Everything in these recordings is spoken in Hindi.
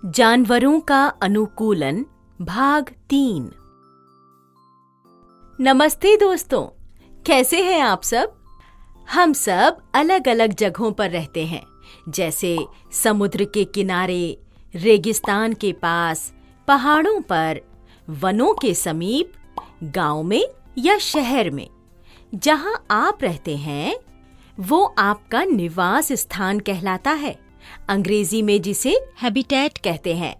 जानवरों का अनुकूलन भाग 3। नमस्ते दोस्तों, कैसे हैं आप सब? हम सब अलग अलग जगहों पर रहते हैं, जैसे समुद्र के किनारे, रेगिस्तान के पास, पहाड़ों पर, वनों के समीप, गांव में या शहर में। जहां आप रहते हैं वो आपका निवास स्थान कहलाता है, अंग्रेजी में जिसे हैबिटेट कहते हैं।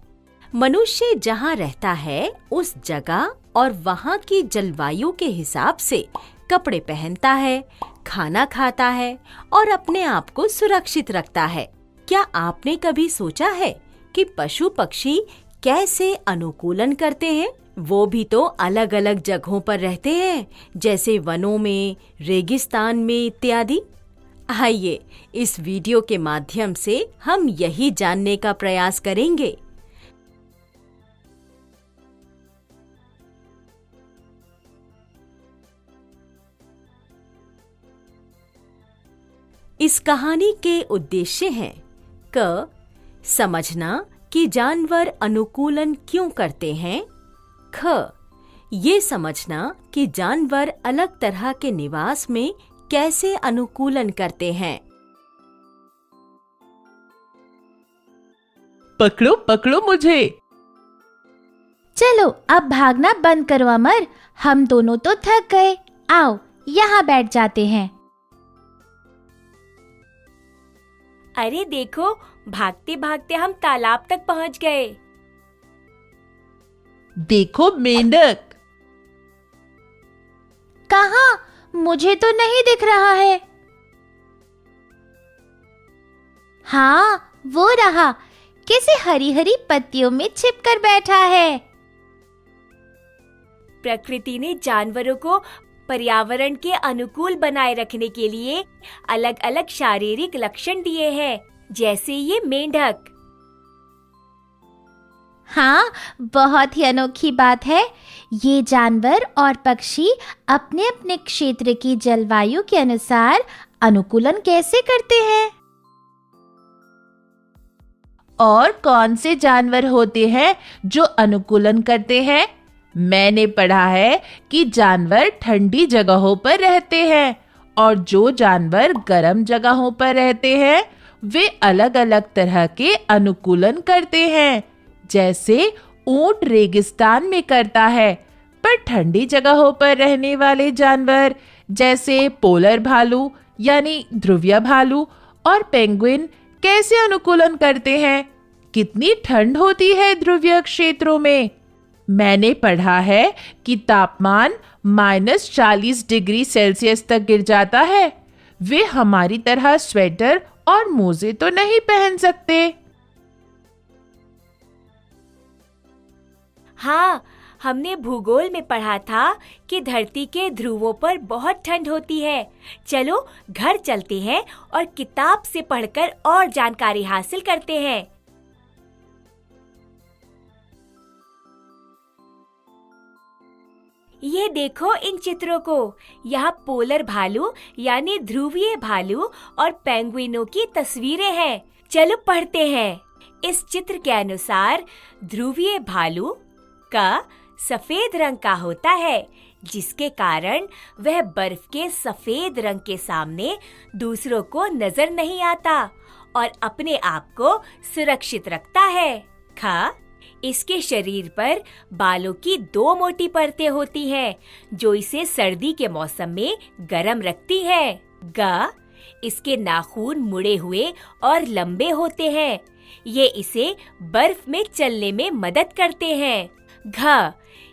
मनुष्य जहां रहता है उस जगह और वहां की जलवायु के हिसाब से कपड़े पहनता है, खाना खाता है और अपने आप को सुरक्षित रखता है। क्या आपने कभी सोचा है कि पशु पक्षी कैसे अनुकूलन करते हैं? वो भी तो अलग अलग जगहों पर रहते हैं, जैसे वनों में, रेगिस्तान में इत्यादि। आइए इस वीडियो के माध्यम से हम यही जानने का प्रयास करेंगे। इस कहानी के उद्देश्य हैं क. समझना कि जानवर अनुकूलन क्यों करते हैं। ख. ये समझना कि जानवर अलग तरह के निवास में कैसे अनुकूलन करते हैं। पकड़ो पकड़ो मुझे। चलो अब भागना बंद करो अमर, हम दोनों तो थक गए। आओ यहाँ बैठ जाते हैं। अरे देखो, भागते भागते हम तालाब तक पहुंच गए। देखो मेंढक। कहाँ? मुझे तो नहीं दिख रहा है। हाँ, वो रहा, कैसे हरी हरी पत्तियों में छिपकर बैठा है। प्रकृति ने जानवरों को पर्यावरण के अनुकूल बनाए रखने के लिए अलग अलग शारीरिक लक्षण दिए हैं, जैसे ये मेंढक। हाँ, बहुत ही अनोखी बात है। ये जानवर और पक्षी अपने अपने क्षेत्र की जलवायु के अनुसार अनुकूलन कैसे करते हैं? और कौन से जानवर होते हैं जो अनुकूलन करते हैं? मैंने पढ़ा है कि जानवर ठंडी जगहों पर रहते हैं और जो जानवर गर्म जगहों पर रहते हैं वे अलग अलग तरह के अनुकूलन करते हैं। जैसे ऊंट रेगिस्तान में करता है, पर ठंडी जगहों पर रहने वाले जानवर जैसे पोलर भालू यानी ध्रुवीय भालू और पेंगुइन कैसे अनुकूलन करते हैं? कितनी ठंड होती है ध्रुवीय क्षेत्रों में? मैंने पढ़ा है कि तापमान -40 डिग्री सेल्सियस तक गिर जाता है। वे हमारी तरह स्वेटर और मोजे तो नहीं पहन सकते। हाँ, हमने भूगोल में पढ़ा था कि धरती के ध्रुवों पर बहुत ठंड होती है। चलो घर चलते हैं और किताब से पढ़कर और जानकारी हासिल करते हैं। ये देखो इन चित्रों को। यहाँ पोलर भालू यानी ध्रुवीय भालू और पेंगुइनों की तस्वीरें हैं। चलो पढ़ते हैं। इस चित्र के अनुसार ध्रुवीय भालू का सफेद रंग का होता है, जिसके कारण वह बर्फ के सफेद रंग के सामने दूसरों को नजर नहीं आता और अपने आप को सुरक्षित रखता है। ख. इसके शरीर पर बालों की 2 मोटी परतें होती हैं, जो इसे सर्दी के मौसम में गर्म रखती है। ग. इसके नाखून मुड़े हुए और लंबे होते हैं। ये इसे बर्फ में चलने में मदद करते हैं। घ.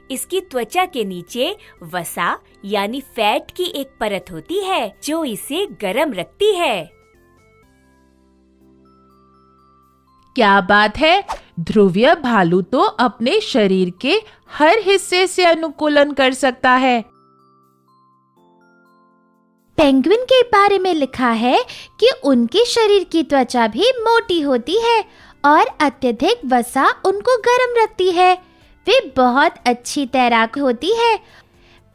इसकी त्वचा के नीचे वसा यानी फैट की एक परत होती है, जो इसे गर्म रखती है। क्या बात है! ध्रुवीय भालू तो अपने शरीर के हर हिस्से से अनुकूलन कर सकता है। पेंगुइन के बारे में लिखा है कि उनके शरीर की त्वचा भी मोटी होती है और अत्यधिक वसा उनको गर्म रखती है। वे बहुत अच्छी तैराक होती है।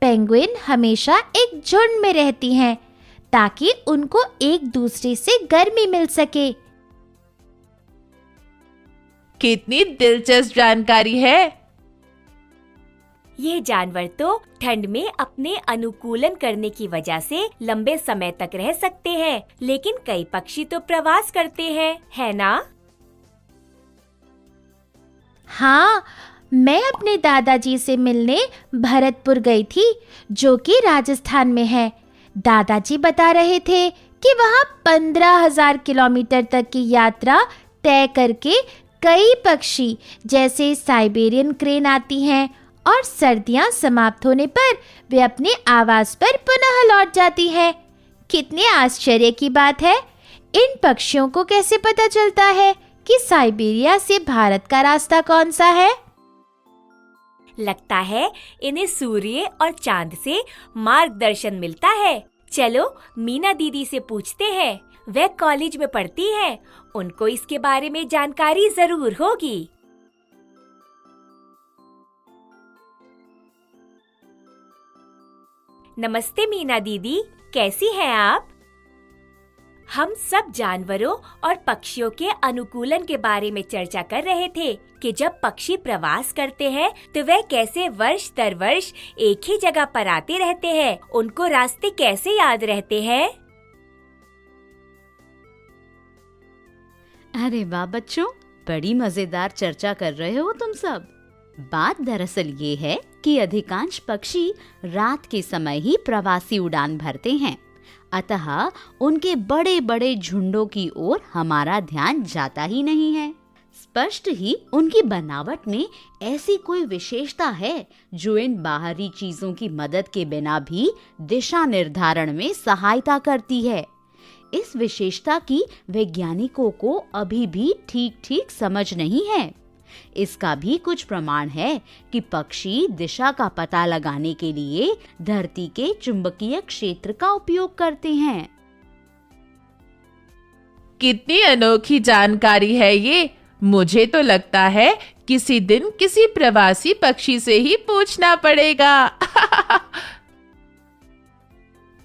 पेंगुइन हमेशा एक झुंड में रहती हैं ताकि उनको एक दूसरे से गर्मी मिल सके। कितनी दिलचस्प जानकारी है। ये जानवर तो ठंड में अपने अनुकूलन करने की वजह से लंबे समय तक रह सकते हैं, लेकिन कई पक्षी तो प्रवास करते हैं, है ना? हाँ, मैं अपने दादाजी से मिलने भरतपुर गई थी, जो कि राजस्थान में है। दादाजी बता रहे थे कि वहाँ 15,000 किलोमीटर तक की यात्रा तय करके कई पक्षी जैसे साइबेरियन क्रेन आती हैं और सर्दियाँ समाप्त होने पर वे अपने आवास पर पुनः लौट जाती हैं। कितने आश्चर्य की बात है। इन पक्षियों को कैसे पता चलता है कि साइबेरिया से भारत का रास्ता कौन सा है? लगता है इन्हें सूर्य और चांद से मार्गदर्शन मिलता है। चलो मीना दीदी से पूछते हैं, वह कॉलेज में पढ़ती हैं, उनको इसके बारे में जानकारी जरूर होगी। नमस्ते मीना दीदी, कैसी हैं आप? हम सब जानवरों और पक्षियों के अनुकूलन के बारे में चर्चा कर रहे थे कि जब पक्षी प्रवास करते हैं तो वह कैसे वर्ष दर वर्ष एक ही जगह पर आते रहते हैं, उनको रास्ते कैसे याद रहते हैं। अरे वाह बच्चों, बड़ी मजेदार चर्चा कर रहे हो तुम सब। बात दरअसल ये है कि अधिकांश पक्षी रात के समय ही प्रवासी उड़ान भरते हैं, अतः उनके बड़े बड़े झुंडों की ओर हमारा ध्यान जाता ही नहीं है। स्पष्ट ही उनकी बनावट में ऐसी कोई विशेषता है जो इन बाहरी चीजों की मदद के बिना भी दिशा निर्धारण में सहायता करती है। इस विशेषता की वैज्ञानिकों को अभी भी ठीक ठीक समझ नहीं है। इसका भी कुछ प्रमाण है कि पक्षी दिशा का पता लगाने के लिए धरती के चुंबकीय क्षेत्र का उपयोग करते हैं। कितनी अनोखी जानकारी है ये। मुझे तो लगता है किसी दिन किसी प्रवासी पक्षी से ही पूछना पड़ेगा।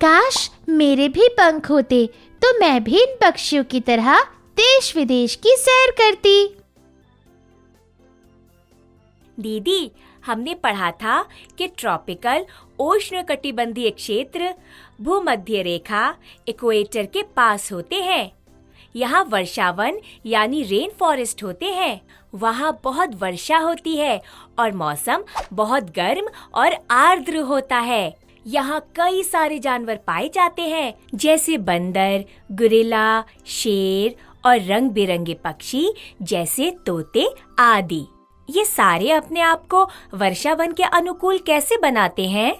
काश मेरे भी पंख होते तो मैं भी इन पक्षियों की तरह देश विदेश की सैर करती। दीदी, हमने पढ़ा था कि ट्रॉपिकल उष्णकटिबंधीय क्षेत्र भूमध्य रेखा इक्वेटर के पास होते हैं। यहाँ वर्षावन यानी रेन फॉरेस्ट होते हैं। वहाँ बहुत वर्षा होती है और मौसम बहुत गर्म और आर्द्र होता है। यहाँ कई सारे जानवर पाए जाते हैं, जैसे बंदर, गुरिल्ला, शेर और रंग बिरंगे पक्षी जैसे तोते आदि। ये सारे अपने आप को वर्षावन के अनुकूल कैसे बनाते हैं?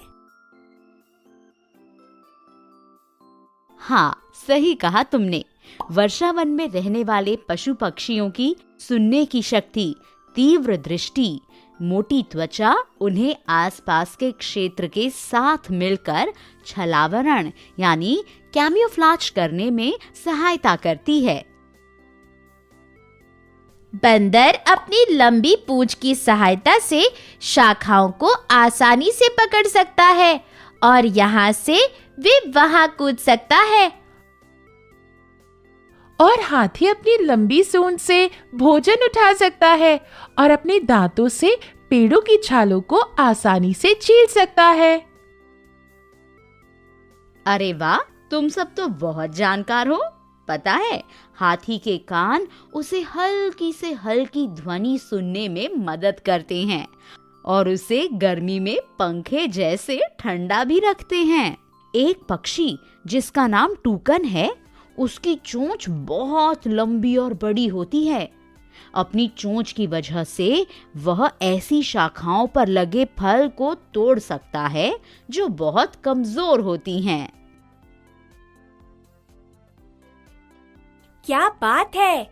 हाँ, सही कहा तुमने। वर्षावन में रहने वाले पशु पक्षियों की सुनने की शक्ति, तीव्र दृष्टि, मोटी त्वचा उन्हें आसपास के क्षेत्र के साथ मिलकर छलावरण यानी कैम्यूफ्लाज करने में सहायता करती है। बंदर अपनी लंबी पूंछ की सहायता से शाखाओं को आसानी से पकड़ सकता है और यहाँ से वे वहाँ कूद सकता है। और हाथी अपनी लंबी सूंड से भोजन उठा सकता है और अपने दांतों से पेड़ों की छालों को आसानी से छील सकता है। अरे वाह, तुम सब तो बहुत जानकार हो। पता है, हाथी के कान उसे हल्की से हल्की ध्वनि सुनने में मदद करते हैं और उसे गर्मी में पंखे जैसे ठंडा भी रखते हैं। एक पक्षी जिसका नाम टूकन है, उसकी चोंच बहुत लंबी और बड़ी होती है। अपनी चोंच की वजह से वह ऐसी शाखाओं पर लगे फल को तोड़ सकता है जो बहुत कमजोर होती हैं। क्या बात है!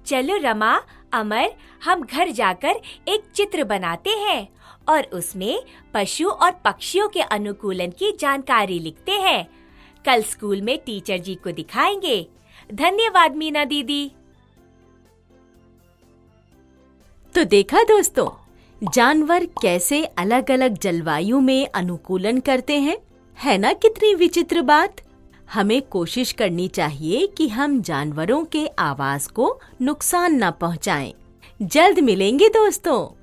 चलो रमा, अमर, हम घर जाकर एक चित्र बनाते हैं और उसमें पशु और पक्षियों के अनुकूलन की जानकारी लिखते हैं। कल स्कूल में टीचर जी को दिखाएंगे। धन्यवाद मीना दीदी। तो देखा दोस्तों, जानवर कैसे अलग अलग जलवायु में अनुकूलन करते हैं। है ना कितनी विचित्र बात। हमें कोशिश करनी चाहिए कि हम जानवरों के आवास को नुकसान न पहुंचाएं। जल्द मिलेंगे दोस्तों।